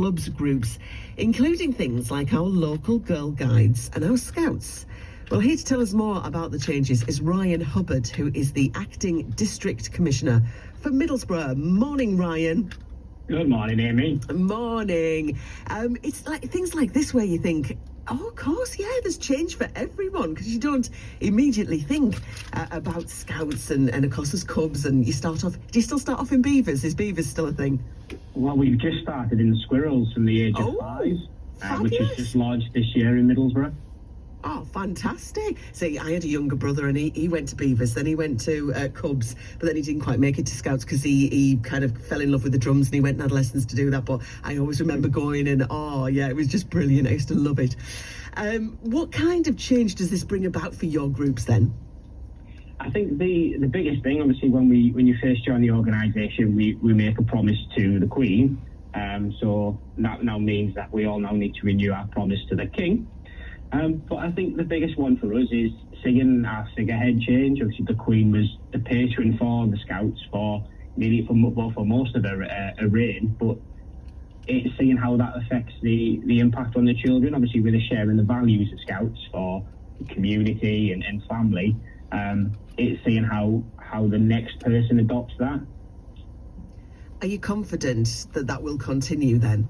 clubs groups, including things like our local Girl Guides and our Scouts. Well, here to tell us more about the changes is Ryan Hubbard, who is the Acting District Commissioner for Middlesbrough. Morning, Ryan. Good morning, Amy. Morning. It's like things like this where you think, oh, of course, yeah, there's change for everyone, because you don't immediately think about Scouts and of course there's Cubs, and do you still start off in Beavers? Is Beavers still a thing? Well, we've just started in Squirrels from the age of 5, which is just launched this year in Middlesbrough. Oh, fantastic. See, I had a younger brother and he went to Beavers, then he went to Cubs, but then he didn't quite make it to Scouts because he kind of fell in love with the drums and he went and had lessons to do that. But I always remember going and, oh, yeah, it was just brilliant. I used to love it. What kind of change does this bring about for your groups then? I think the biggest thing, obviously, when you first join the organisation, we make a promise to the Queen. So that now means that we all now need to renew our promise to the King. But I think the biggest one for us is seeing our figurehead change. Obviously, the Queen was the patron for the Scouts for most of her reign, but it's seeing how that affects the impact on the children. Obviously, with the sharing the values of Scouts for community and family, it's seeing how the next person adopts that. Are you confident that will continue then?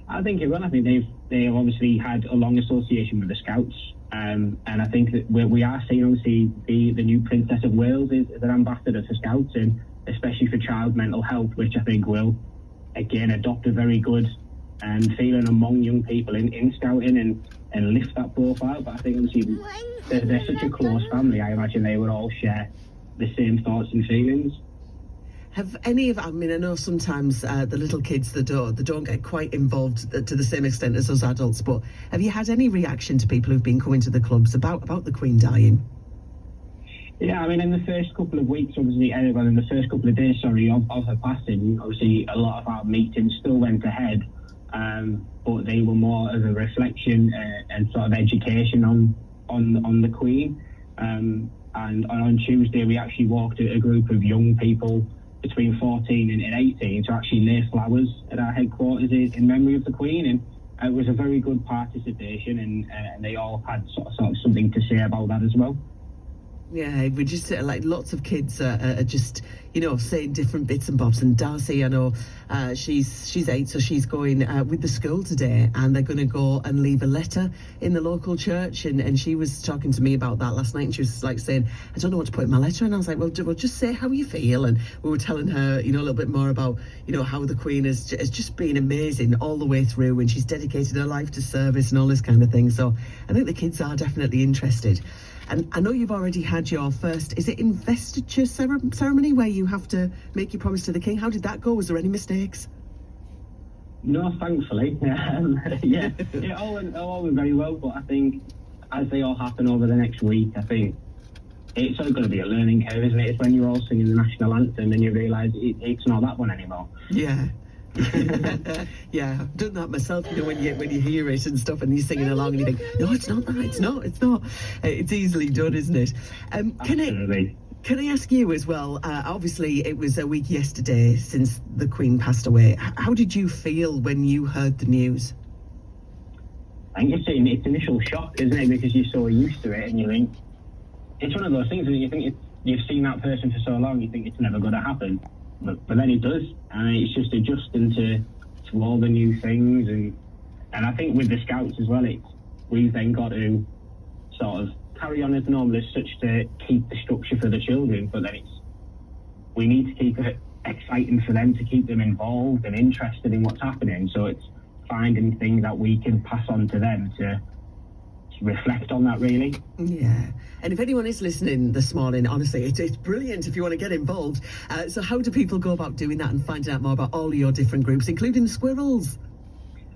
I think it will. I think they've obviously had a long association with the Scouts, and I think that we are seeing obviously the new Princess of Wales is an ambassador for Scouts, and especially for child mental health, which I think will again adopt a very good feeling among young people in Scouting and lift that profile. But I think obviously they're such a close family. I imagine they would all share the same thoughts and feelings. Have any of, I know sometimes the little kids, they don't get quite involved to the same extent as us adults, but have you had any reaction to people who've been coming to the clubs about the Queen dying? Yeah, in the first couple of weeks, obviously, in the first couple of days, of her passing, obviously a lot of our meetings still went ahead, but they were more of a reflection and sort of education on the Queen. And on Tuesday, we actually walked a group of young people between 14 and 18 to actually lay flowers at our headquarters in memory of the Queen, and it was a very good participation, and they all had sort of something to say about that as well. Yeah, we just like lots of kids are just saying different bits and bobs. And Darcy, I know she's 8, so she's going with the school today, and they're going to go and leave a letter in the local church. And she was talking to me about that last night, and she was like saying, I don't know what to put in my letter. And I was like, well, just say how you feel. And we were telling her, a little bit more about how the Queen has just been amazing all the way through, and she's dedicated her life to service and all this kind of thing. So I think the kids are definitely interested. And I know you've already had your first, is it investiture ceremony where you have to make your promise to the King? How did that go? Was there any mistakes? No, thankfully. Yeah, it all went very well, but I think as they all happen over the next week, I think it's going to be a learning curve, isn't it? It's when you're all singing the national anthem and you realise it's not that one anymore. Yeah. Yeah, I've done that myself. When you hear it and stuff, and you're singing along, and you think, no, it's not that. It's not. It's easily done, isn't it? Absolutely. Can I ask you as well? Obviously, it was a week yesterday since the Queen passed away. How did you feel when you heard the news? I think it's initial shock, isn't it? Because you're so used to it, and you think it's one of those things that you think you've seen that person for so long, you think it's never going to happen. But then it does, and it's just adjusting to all the new things, and I think with the Scouts as well, we've then got to sort of carry on as normal as such to keep the structure for the children, but then we need to keep it exciting for them, to keep them involved and interested in what's happening. So it's finding things that we can pass on to them to reflect on that, really. Yeah. And if anyone is listening this morning, honestly, it's brilliant if you want to get involved. So how do people go about doing that and finding out more about all your different groups, including the Squirrels?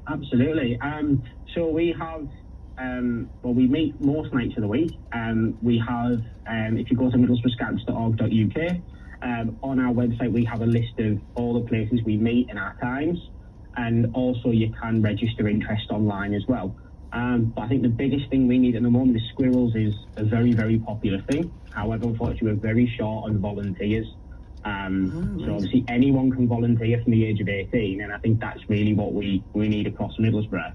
Absolutely. So we have, we meet most nights of the week. We have, if you go to middlesbroughscouts.org.uk, on our website we have a list of all the places we meet and our times, and also you can register interest online as well. But I think the biggest thing we need at the moment is Squirrels is a very, very popular thing. However, unfortunately, we're very short on volunteers. So obviously anyone can volunteer from the age of 18, and I think that's really what we need across Middlesbrough,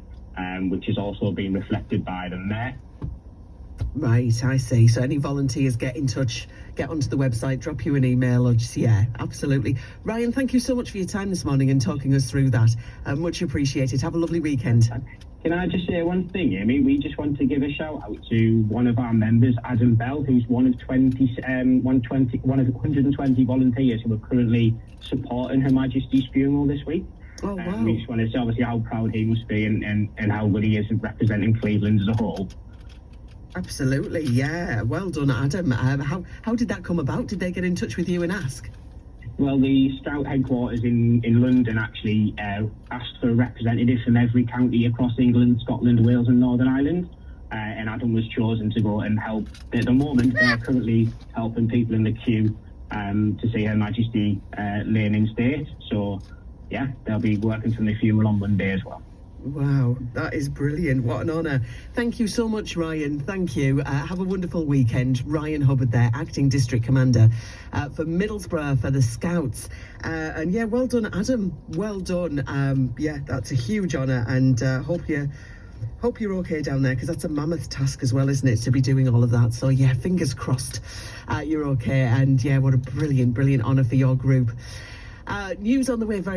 which is also being reflected by them there. Right, I see. So any volunteers, get in touch, get onto the website, drop you an email, or just, yeah, absolutely. Ryan, thank you so much for your time this morning and talking us through that. Much appreciated. Have a lovely weekend. Can I just say one thing, Amy? We just want to give a shout out to one of our members, Adam Bell, who's one of 120 volunteers who are currently supporting Her Majesty's funeral this week. Oh, wow. We just want to say obviously how proud he must be and how good he is in representing Cleveland as a whole. Absolutely, yeah. Well done, Adam. How did that come about? Did they get in touch with you and ask? Well, the Scout headquarters in London actually asked for representatives from every county across England, Scotland, Wales and Northern Ireland. And Adam was chosen to go and help. At the moment, they're currently helping people in the queue to see Her Majesty laying in state. So, yeah, they'll be working from the funeral on Monday as well. Wow, that is brilliant. What an honour. Thank you so much, Ryan. Thank you. Have a wonderful weekend. Ryan Hubbard there, Acting District Commander for Middlesbrough for the Scouts. And yeah, well done, Adam. Well done. Yeah, that's a huge honour, and hope you're okay down there, because that's a mammoth task as well, isn't it, to be doing all of that. So yeah, fingers crossed you're okay. And yeah, what a brilliant honour for your group. News on the way very